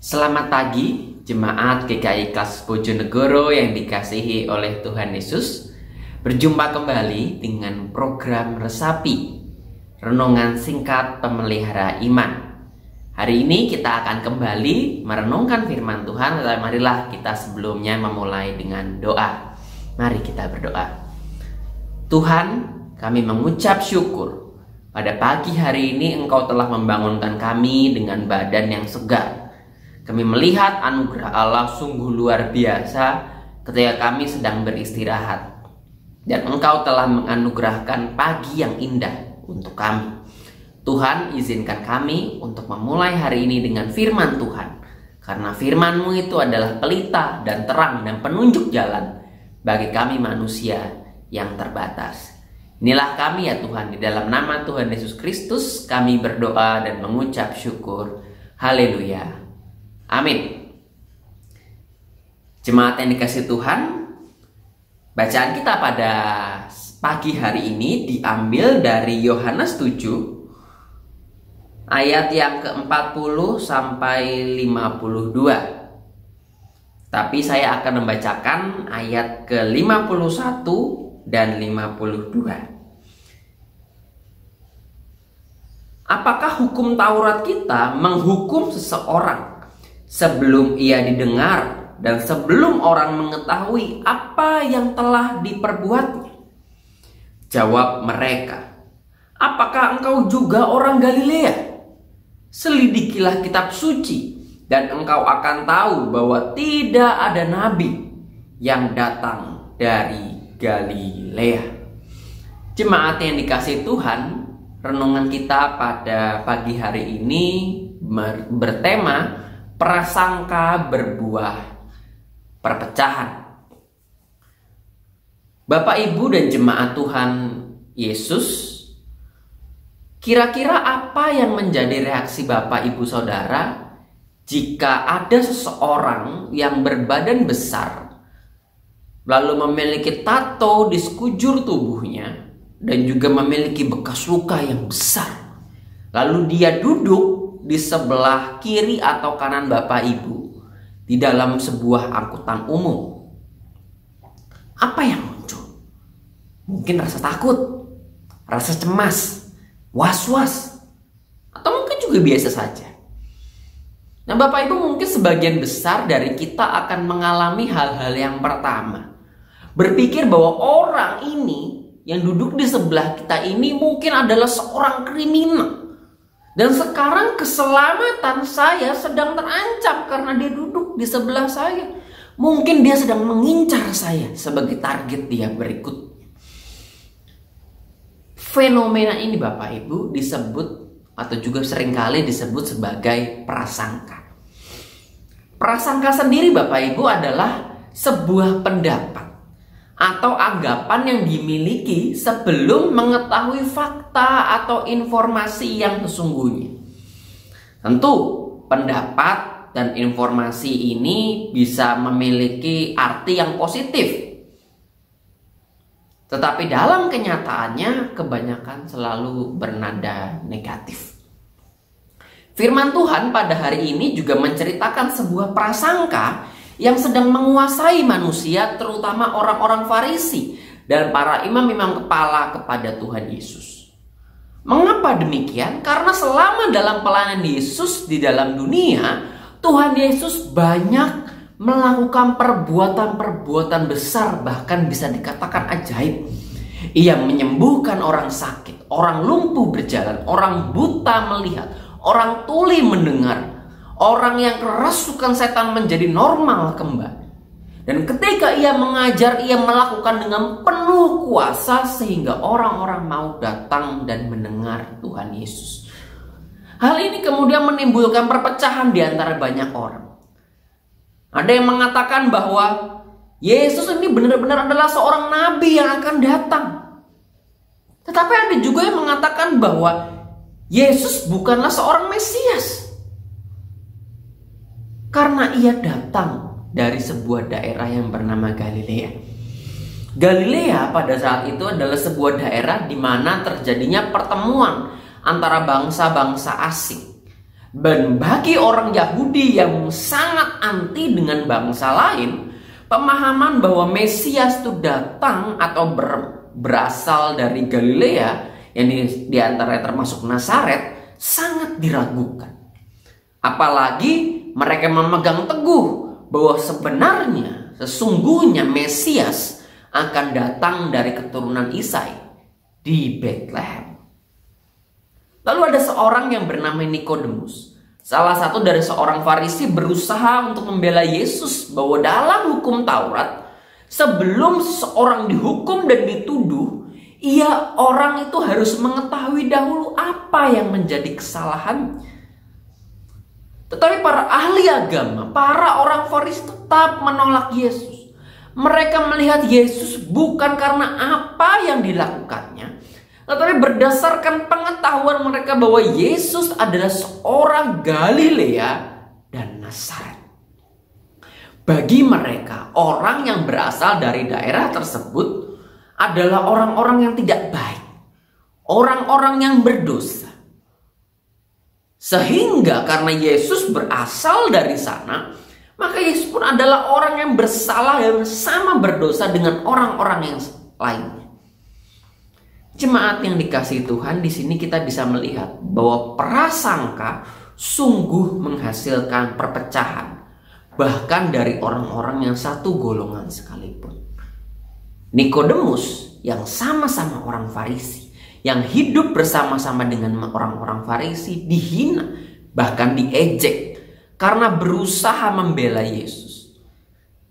Selamat pagi, jemaat GKI Kelas Bojonegoro yang dikasihi oleh Tuhan Yesus. Berjumpa kembali dengan program Resapi, Renungan Singkat Pemelihara Iman. Hari ini kita akan kembali merenungkan firman Tuhan. Marilah kita sebelumnya memulai dengan doa. Mari kita berdoa. Tuhan, kami mengucap syukur. Pada pagi hari ini Engkau telah membangunkan kami dengan badan yang segar. Kami melihat anugerah Allah sungguh luar biasa ketika kami sedang beristirahat. Dan Engkau telah menganugerahkan pagi yang indah untuk kami. Tuhan, izinkan kami untuk memulai hari ini dengan firman Tuhan. Karena firman-Mu itu adalah pelita dan terang dan penunjuk jalan bagi kami manusia yang terbatas. Inilah kami ya Tuhan, di dalam nama Tuhan Yesus Kristus kami berdoa dan mengucap syukur. Haleluya. Amin. Jemaat yang dikasihi Tuhan, bacaan kita pada pagi hari ini diambil dari Yohanes 7 ayat yang ke-40 sampai 52. Tapi saya akan membacakan ayat ke-51 dan 52. Apakah hukum Taurat kita menghukum seseorang sebelum ia didengar dan sebelum orang mengetahui apa yang telah diperbuatnya? Jawab mereka, apakah engkau juga orang Galilea? Selidikilah kitab suci dan engkau akan tahu bahwa tidak ada nabi yang datang dari Galilea. Jemaat yang dikasihi Tuhan, renungan kita pada pagi hari ini bertema prasangka berbuah perpecahan. Bapak, Ibu, dan jemaat Tuhan Yesus, kira-kira apa yang menjadi reaksi Bapak, Ibu, Saudara jika ada seseorang yang berbadan besar lalu memiliki tato di sekujur tubuhnya dan juga memiliki bekas luka yang besar, lalu dia duduk di sebelah kiri atau kanan Bapak Ibu di dalam sebuah angkutan umum? Apa yang muncul? Mungkin rasa takut, rasa cemas, was-was, atau mungkin juga biasa saja. Nah, Bapak Ibu, mungkin sebagian besar dari kita akan mengalami hal-hal yang pertama. Berpikir bahwa orang ini yang duduk di sebelah kita ini mungkin adalah seorang kriminal. Dan sekarang keselamatan saya sedang terancam karena dia duduk di sebelah saya. Mungkin dia sedang mengincar saya sebagai target dia berikut. Fenomena ini Bapak Ibu disebut atau juga seringkali disebut sebagai prasangka. Prasangka sendiri Bapak Ibu adalah sebuah pendapat atau anggapan yang dimiliki sebelum mengetahui fakta atau informasi yang sesungguhnya. Tentu pendapat dan informasi ini bisa memiliki arti yang positif, tetapi dalam kenyataannya kebanyakan selalu bernada negatif. Firman Tuhan pada hari ini juga menceritakan sebuah prasangka yang sedang menguasai manusia, terutama orang-orang Farisi dan para imam-imam kepala kepada Tuhan Yesus. Mengapa demikian? Karena selama dalam pelayanan Yesus di dalam dunia, Tuhan Yesus banyak melakukan perbuatan-perbuatan besar, bahkan bisa dikatakan ajaib. Ia menyembuhkan orang sakit, orang lumpuh berjalan, orang buta melihat, orang tuli mendengar, orang yang kerasukan setan menjadi normal kembali. Dan ketika ia mengajar, ia melakukan dengan penuh kuasa sehingga orang-orang mau datang dan mendengar Tuhan Yesus. Hal ini kemudian menimbulkan perpecahan di antara banyak orang. Ada yang mengatakan bahwa Yesus ini benar-benar adalah seorang nabi yang akan datang. Tetapi ada juga yang mengatakan bahwa Yesus bukanlah seorang Mesias, karena ia datang dari sebuah daerah yang bernama Galilea. Galilea pada saat itu adalah sebuah daerah di mana terjadinya pertemuan antara bangsa-bangsa asing. Dan bagi orang Yahudi yang sangat anti dengan bangsa lain, pemahaman bahwa Mesias itu datang atau berasal dari Galilea, yang di antaranya termasuk Nazaret, sangat diragukan. Apalagi mereka memegang teguh bahwa sebenarnya sesungguhnya Mesias akan datang dari keturunan Isai di Bethlehem. Lalu ada seorang yang bernama Nikodemus, salah satu dari seorang Farisi, berusaha untuk membela Yesus bahwa dalam hukum Taurat, sebelum seseorang dihukum dan dituduh, orang itu harus mengetahui dahulu apa yang menjadi kesalahan. Tetapi para ahli agama, para orang Farisi tetap menolak Yesus. Mereka melihat Yesus bukan karena apa yang dilakukannya, tetapi berdasarkan pengetahuan mereka bahwa Yesus adalah seorang Galilea dan Nazaret. Bagi mereka, orang yang berasal dari daerah tersebut adalah orang-orang yang tidak baik, orang-orang yang berdosa. Sehingga karena Yesus berasal dari sana, maka Yesus pun adalah orang yang bersalah dan sama berdosa dengan orang-orang yang lainnya. Jemaat yang dikasihi Tuhan, di sini kita bisa melihat bahwa prasangka sungguh menghasilkan perpecahan, bahkan dari orang-orang yang satu golongan sekalipun. Nikodemus yang sama-sama orang Farisi, yang hidup bersama-sama dengan orang-orang Farisi, dihina, bahkan diejek karena berusaha membela Yesus.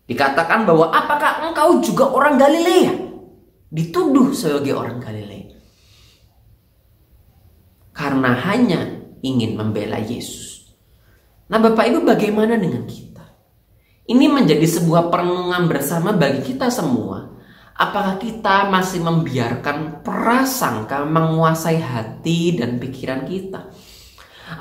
Dikatakan bahwa apakah engkau juga orang Galilea? Dituduh sebagai orang Galilea karena hanya ingin membela Yesus. Nah, Bapak Ibu, bagaimana dengan kita? Ini menjadi sebuah perenungan bersama bagi kita semua. Apakah kita masih membiarkan prasangka menguasai hati dan pikiran kita?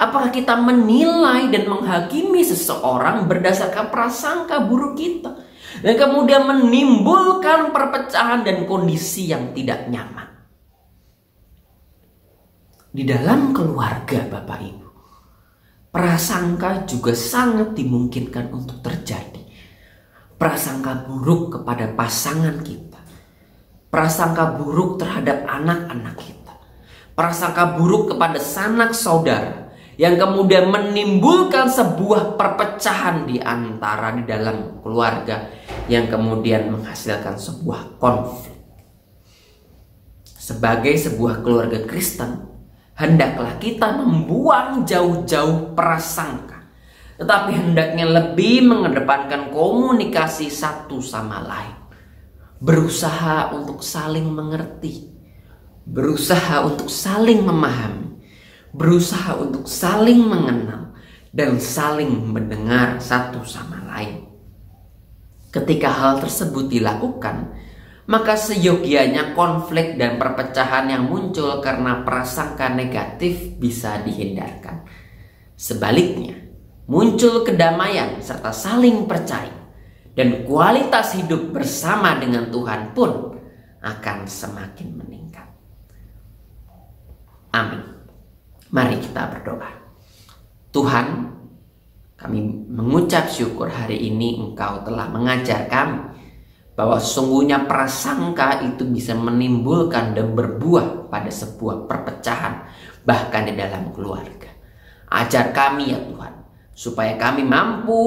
Apakah kita menilai dan menghakimi seseorang berdasarkan prasangka buruk kita, dan kemudian menimbulkan perpecahan dan kondisi yang tidak nyaman? Di dalam keluarga, Bapak Ibu, prasangka juga sangat dimungkinkan untuk terjadi. Prasangka buruk kepada pasangan kita, prasangka buruk terhadap anak-anak kita, prasangka buruk kepada sanak saudara, yang kemudian menimbulkan sebuah perpecahan di antara di dalam keluarga, yang kemudian menghasilkan sebuah konflik. Sebagai sebuah keluarga Kristen, hendaklah kita membuang jauh-jauh prasangka, tetapi hendaknya lebih mengedepankan komunikasi satu sama lain. Berusaha untuk saling mengerti, berusaha untuk saling memahami, berusaha untuk saling mengenal, dan saling mendengar satu sama lain. Ketika hal tersebut dilakukan, maka seyogianya konflik dan perpecahan yang muncul karena prasangka negatif bisa dihindarkan. Sebaliknya, muncul kedamaian serta saling percaya, dan kualitas hidup bersama dengan Tuhan pun akan semakin meningkat. Amin. Mari kita berdoa. Tuhan, kami mengucap syukur hari ini Engkau telah mengajar kami bahwa sesungguhnya prasangka itu bisa menimbulkan dan berbuah pada sebuah perpecahan, bahkan di dalam keluarga. Ajar kami ya Tuhan, supaya kami mampu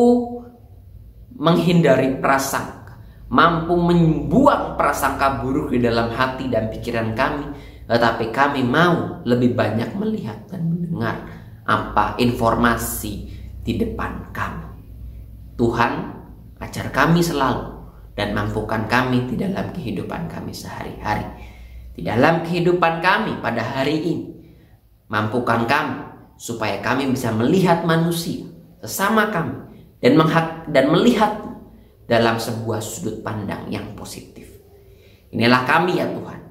menghindari prasangka, mampu membuang prasangka buruk di dalam hati dan pikiran kami, tetapi kami mau lebih banyak melihat dan mendengar apa informasi di depan kami. Tuhan, ajar kami selalu dan mampukan kami di dalam kehidupan kami sehari-hari. Di dalam kehidupan kami pada hari ini, mampukan kami supaya kami bisa melihat manusia sesama kami dan melihat dalam sebuah sudut pandang yang positif. Inilah kami ya Tuhan.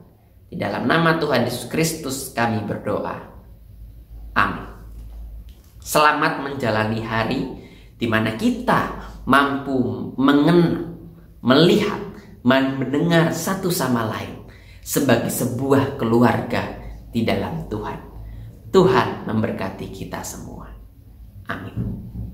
Di dalam nama Tuhan Yesus Kristus kami berdoa. Amin. Selamat menjalani hari di mana kita mampu mengenal, melihat, mendengar satu sama lain sebagai sebuah keluarga di dalam Tuhan. Tuhan memberkati kita semua. Amin.